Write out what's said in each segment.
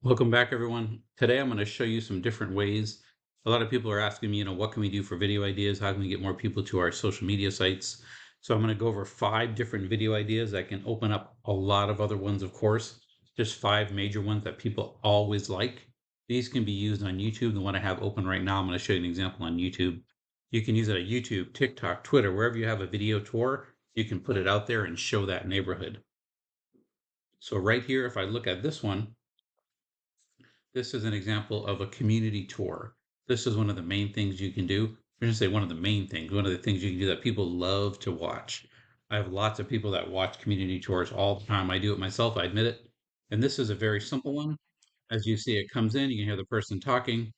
Welcome back, everyone. Today, I'm going to show you some different ways. A lot of people are asking me, what can we do for video ideas? How can we get more people to our social media sites? So I'm going to go over 5 different video ideas. I can open up a lot of other ones, of course, just 5 major ones that people always like. These can be used on YouTube. The one I have open right now, I'm going to show you an example on YouTube. You can use it on YouTube, TikTok, Twitter, wherever you have a video tour, you can put it out there and show that neighborhood. So right here, if I look at this one, this is an example of a community tour. This is one of the main things you can do. I'm going to say one of the main things, one of the things you can do that people love to watch. I have lots of people that watch community tours all the time. I do it myself, I admit it. And this is a very simple one. As you see, it comes in, you can hear the person talking.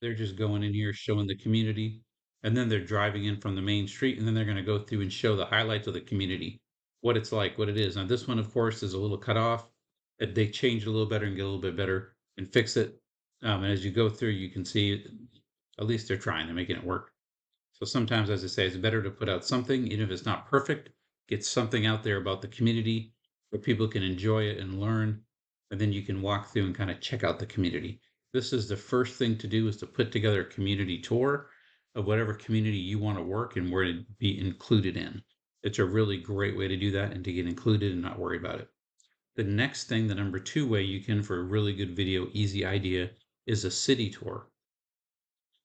They're just going in here showing the community. And then they're driving in from the main street, and then they're going to go through and show the highlights of the community, what it's like, what it is. Now, this one, of course, is a little cut off. They change it a little better and get a little bit better and fix it. And as you go through, you can see at least they're trying, they're making it work. So sometimes, as I say, it's better to put out something, even if it's not perfect, get something out there about the community where people can enjoy it and learn. And then you can walk through and kind of check out the community. This is the first thing to do, is to put together a community tour of whatever community you want to work and where to be included in. It's a really great way to do that and to get included and not worry about it. The next thing, the number 2 way you can, for a really good video, easy idea, is a city tour.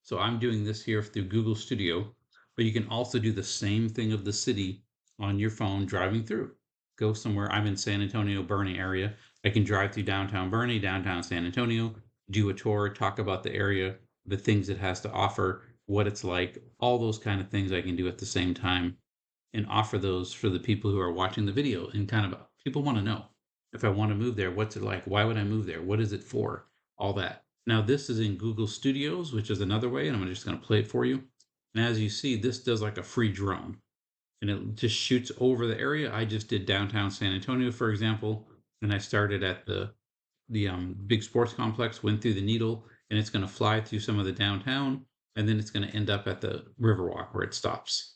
So I'm doing this here through Google Studio, but you can also do the same thing of the city on your phone driving through. Go somewhere. I'm in San Antonio, Bernie area. I can drive through downtown Bernie, downtown San Antonio, do a tour, talk about the area, the things it has to offer, what it's like, all those kind of things I can do at the same time and offer those for the people who are watching the video. And kind of people want to know, if I want to move there, what's it like? Why would I move there? What is it for? All that. Now, this is in Google Studios, which is another way, and I'm just going to play it for you. And as you see, this does like a free drone, and it just shoots over the area. I just did downtown San Antonio, for example, and I started at the big sports complex, went through the Needle, and it's going to fly through some of the downtown, and then it's going to end up at the Riverwalk where it stops.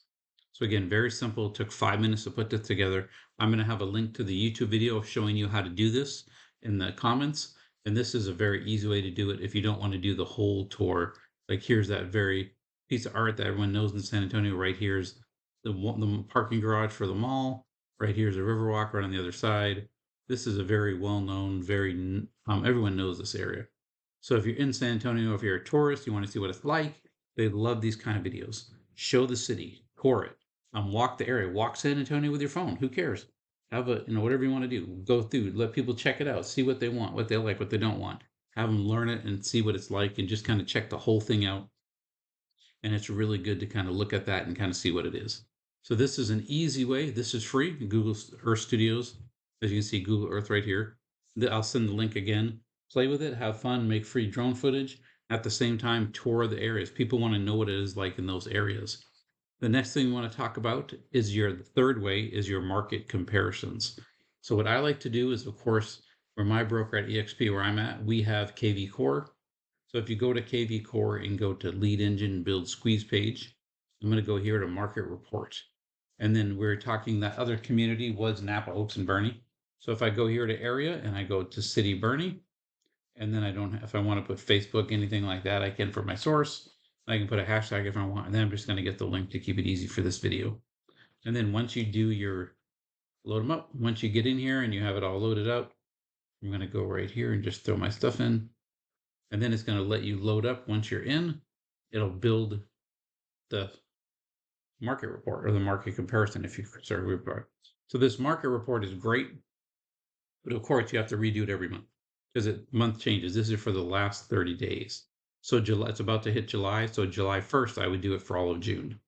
So again, very simple. It took 5 minutes to put this together. I'm going to have a link to the YouTube video showing you how to do this in the comments. And this is a very easy way to do it if you don't want to do the whole tour. Like, here's that very piece of art that everyone knows in San Antonio. Right here's the parking garage for the mall. Right here's a Riverwalk right on the other side. This is a very well-known, everyone knows this area. So if you're in San Antonio, if you're a tourist, you want to see what it's like, they love these kind of videos. Show the city, tour it, walk the area, walk San Antonio with your phone. Who cares? Have whatever you want to do. Go through, let people check it out, see what they want, what they like, what they don't want. Have them learn it and see what it's like, and just kind of check the whole thing out. And it's really good to kind of look at that and kind of see what it is. So this is an easy way. This is free. Google Earth Studios. As you can see, Google Earth right here. I'll send the link again. Play with it, have fun, make free drone footage. At the same time, tour the areas. People want to know what it is like in those areas. The next thing we want to talk about is the third way is your market comparisons. So what I like to do is, of course, for my broker at EXP, where I'm at, we have KV Core. So if you go to KV Core and go to Lead Engine Build Squeeze page, I'm going to go here to Market Report. And then we're talking that other community was Napa, Oaks, and Bernie. So if I go here to area and I go to City Bernie, and then if I want to put Facebook, anything like that, I can for my source. I can put a hashtag if I want, and then I'm just going to get the link to keep it easy for this video. And then once you do load them up, once you get in here and you have it all loaded up, I'm going to go right here and just throw my stuff in. And then it's going to let you load up. Once you're in, it'll build the market report or the market comparison if you start report. So this market report is great, but of course you have to redo it every month because month changes. This is for the last 30 days. So July, it's about to hit July. So July 1st, I would do it for all of June.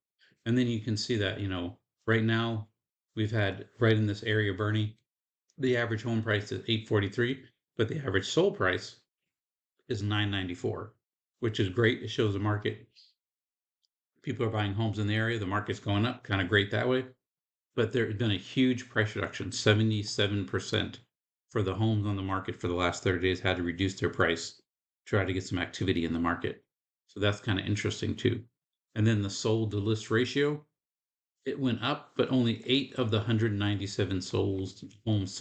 And then you can see that, right now we've had right in this area, Bernie, the average home price is $843, but the average sold price is $994, which is great. It shows the market. People are buying homes in the area. The market's going up, kind of great that way. But there's been a huge price reduction, 77% for the homes on the market for the last 30 days had to reduce their price, try to get some activity in the market. So that's kind of interesting too. And then the sold to list ratio, it went up, but only 8 of the 197 homes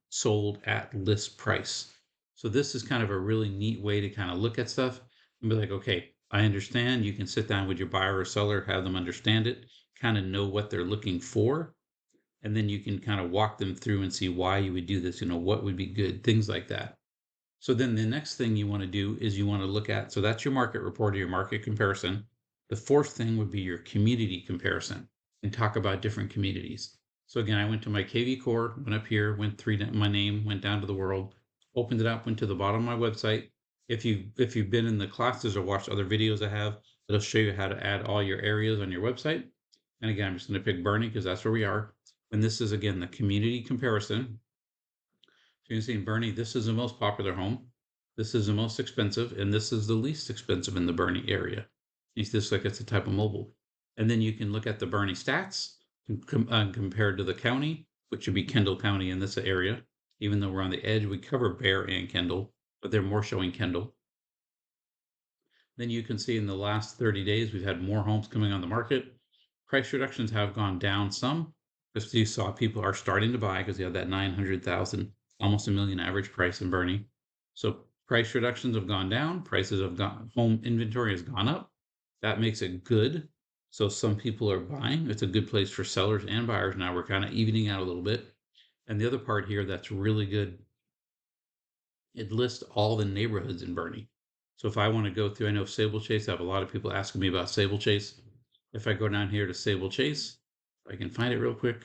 sold at list price. So this is kind of a really neat way to kind of look at stuff and be like, okay, I understand. You can sit down with your buyer or seller, have them understand it, kind of know what they're looking for, and then you can kind of walk them through and see why you would do this, what would be good, things like that. So then the next thing you want to do is you want to look at, so that's your market report or your market comparison. The fourth thing would be your community comparison and talk about different communities. So again, I went to my KV core, went up here, went through my name, went down to the world, opened it up, went to the bottom of my website. If you've been in the classes or watched other videos I have, it'll show you how to add all your areas on your website. And again, I'm just going to pick Bernie because that's where we are. And this is again the community comparison. So you can see in Bernie, this is the most popular home. This is the most expensive, and this is the least expensive in the Bernie area. You see this like it's a type of mobile. And then you can look at the Bernie stats compared to the county, which would be Kendall County in this area. Even though we're on the edge, we cover Bear and Kendall, but they're more showing Kendall. Then you can see in the last 30 days, we've had more homes coming on the market. Price reductions have gone down some, because you saw people are starting to buy because you have that 900,000, almost a million average price in Bernie. So price reductions have gone down, prices have gone, home inventory has gone up. That makes it good. So some people are buying. It's a good place for sellers and buyers. Now we're kind of evening out a little bit. And the other part here that's really good, it lists all the neighborhoods in Bernie. So if I want to go through, I know Sable Chase, I have a lot of people asking me about Sable Chase. If I go down here to Sable Chase, if I can find it real quick,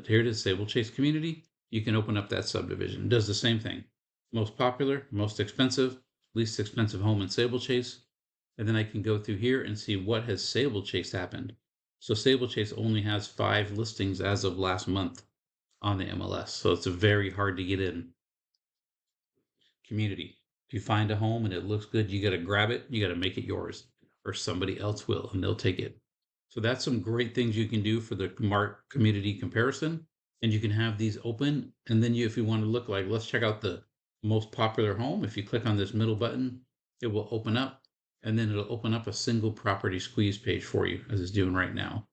here it is, Sable Chase Community. You can open up that subdivision. It does the same thing. Most popular, most expensive, least expensive home in Sable Chase. And then I can go through here and see what has Sable Chase happened. So Sable Chase only has 5 listings as of last month on the MLS. So it's very hard to get in. Community. If you find a home and it looks good, you got to grab it, you got to make it yours, or somebody else will, and they'll take it. So that's some great things you can do for the community comparison. And you can have these open. And then if you want to look like, let's check out the most popular home. If you click on this middle button, it will open up, and then it'll open up a single property squeeze page for you, as it's doing right now.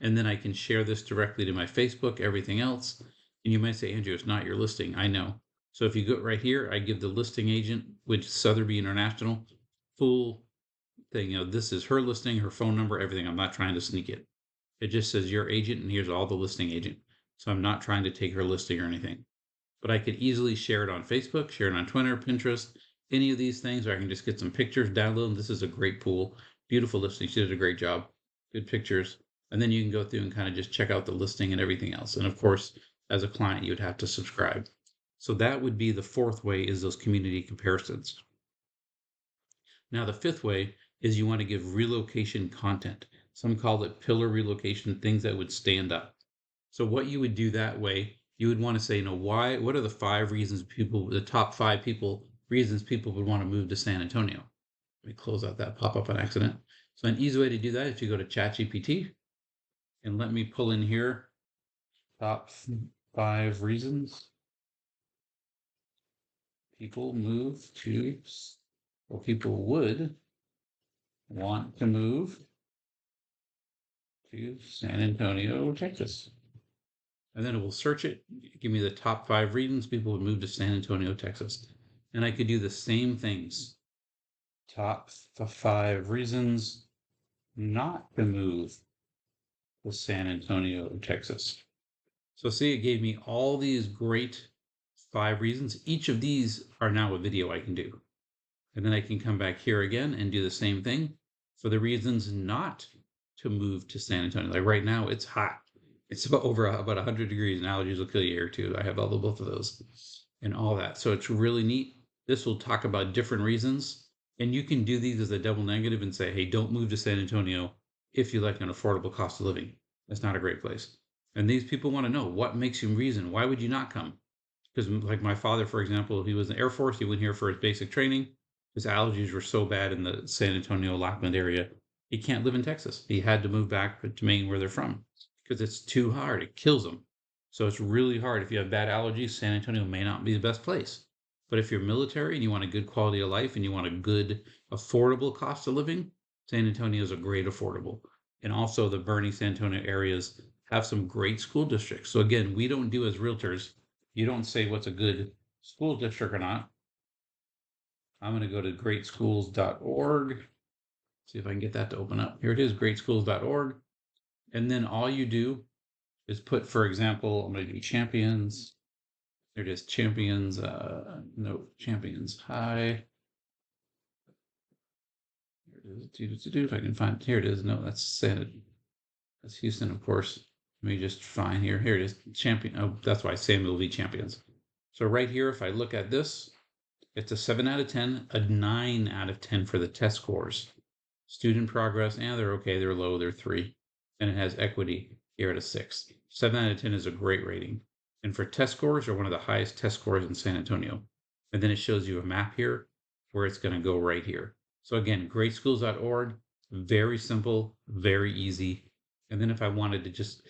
And then I can share this directly to my Facebook, everything else. And you might say, Andrew, it's not your listing. I know. So if you go right here, I give the listing agent, which is Sotheby International, full thing. This is her listing, her phone number, everything. I'm not trying to sneak it. It just says your agent, and here's all the listing agent. So I'm not trying to take her listing or anything. But I could easily share it on Facebook, share it on Twitter, Pinterest, any of these things, or I can just get some pictures, download them. This is a great pool. Beautiful listing. She did a great job. Good pictures. And then you can go through and kind of just check out the listing and everything else. And of course, as a client, you would have to subscribe. So that would be the fourth way, is those community comparisons. Now, the fifth way is you want to give relocation content. Some call it pillar relocation, things that would stand up. So what you would do that way, you would want to say, what are the 5 reasons the top 5 reasons people would want to move to San Antonio? Let me close out that pop-up on accident. So an easy way to do that is you go to ChatGPT, and let me pull in here top 5 reasons people move to, or people would want to move to San Antonio, Texas. And then it will search it, give me the top 5 reasons people would move to San Antonio, Texas. And I could do the same things. Top 5 reasons not to move to San Antonio, Texas. So see, it gave me all these great 5 reasons. Each of these are now a video I can do. And then I can come back here again and do the same thing for the reasons not to move to San Antonio. Like right now, it's hot. It's about 100 degrees, and allergies will kill you here too. I have both of those and all that. So it's really neat. This will talk about different reasons. And you can do these as a double negative and say, hey, don't move to San Antonio if you like an affordable cost of living. That's not a great place. And these people want to know, what makes you reason? Why would you not come? Because like my father, for example, he was in the Air Force. He went here for his basic training. His allergies were so bad in the San Antonio, Lockland area, he can't live in Texas. He had to move back to Maine, where they're from, because it's too hard. It kills them. So it's really hard. If you have bad allergies, San Antonio may not be the best place. But if you're military and you want a good quality of life and you want a good, affordable cost of living, San Antonio is a great affordable. And also the Bernie, San Antonio areas have some great school districts. So again, we don't do as realtors, you don't say what's a good school district or not. I'm going to go to greatschools.org. See if I can get that to open up. Here it is, greatschools.org. And then all you do is put, for example, I'm going to do champions. There it is, champions, no, champions high. Here it is, if I can find, here it is, no, that's Houston, of course. Let me just find here, here it is, champion, oh, that's why Samuel V champions. So right here, if I look at this, it's a 7 out of 10, a 9 out of 10 for the test scores. Student progress, they're okay, they're low, they're 3. And it has equity here at a 6. 7 out of 10 is a great rating. And for test scores, are one of the highest test scores in San Antonio. And then it shows you a map here where it's going to go right here. So again, greatschools.org, very simple, very easy. And then if I wanted to just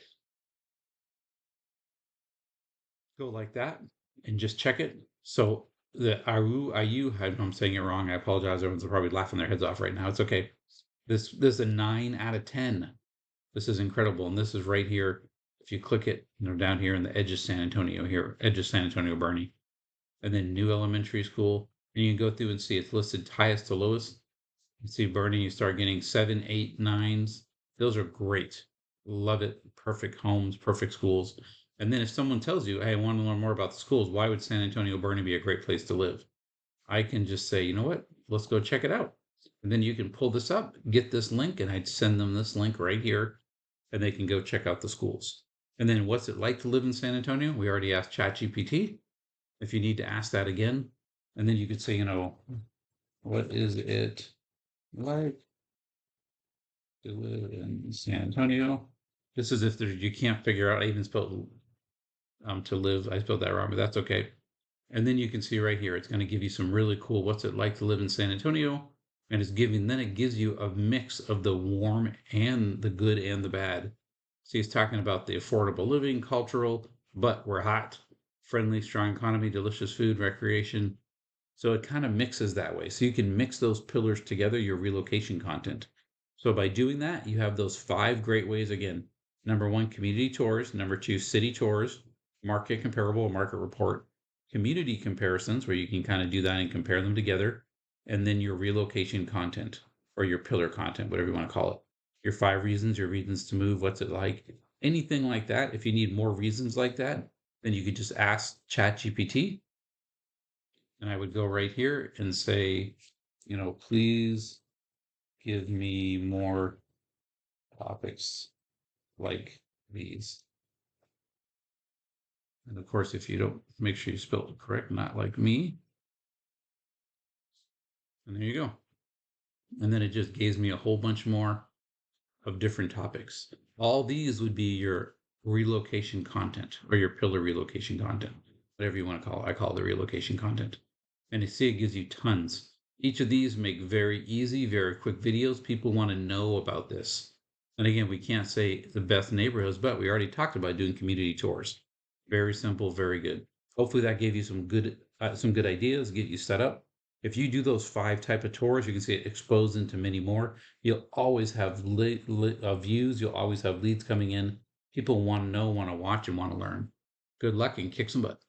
go like that and just check it. So the IU, I'm saying it wrong. I apologize. Everyone's probably laughing their heads off right now. It's okay. This is a 9 out of 10. This is incredible. And this is right here. If you click it, down here in the edge of San Antonio here, edge of San Antonio, Bernie. And then new elementary school. And you can go through and see it's listed highest to lowest. You see Bernie, you start getting 7, 8, 9s. Those are great. Love it. Perfect homes, perfect schools. And then if someone tells you, hey, I want to learn more about the schools, why would San Antonio, Bernie be a great place to live? I can just say, you know what, let's go check it out. And then you can pull this up, get this link, and I'd send them this link right here, and they can go check out the schools. And then what's it like to live in San Antonio? We already asked ChatGPT. If you need to ask that again, and then you could say, what is it like to live in San Antonio? This is if you can't figure out, I even spelled to live. I spelled that wrong, but that's okay. And then you can see right here, it's going to give you some really cool, what's it like to live in San Antonio? And then it gives you a mix of the warm and the good and the bad. See, it's talking about the affordable living, cultural, but we're hot, friendly, strong economy, delicious food, recreation. So it kind of mixes that way. So you can mix those pillars together, your relocation content. So by doing that, you have those 5 great ways again. Number 1, community tours. Number 2, city tours, market comparable, market report, community comparisons, where you can kind of do that and compare them together. And then your relocation content or your pillar content, whatever you want to call it. Your 5 reasons, your reasons to move, what's it like, anything like that. If you need more reasons like that, then you could just ask ChatGPT. And I would go right here and say, please give me more topics like these. And of course, if you don't, make sure you spell it correct, not like me. And there you go. And then it just gives me a whole bunch more of different topics. All these would be your relocation content or your pillar relocation content, whatever you want to call it. I call it the relocation content. And you see it gives you tons. Each of these make very easy, very quick videos. People want to know about this. And again, we can't say the best neighborhoods, but we already talked about doing community tours. Very simple, very good. Hopefully that gave you some good ideas, get you set up. If you do those 5 type of tours, you can see it exposed into many more. You'll always have views. You'll always have leads coming in. People want to know, want to watch, and want to learn. Good luck and kick some butt.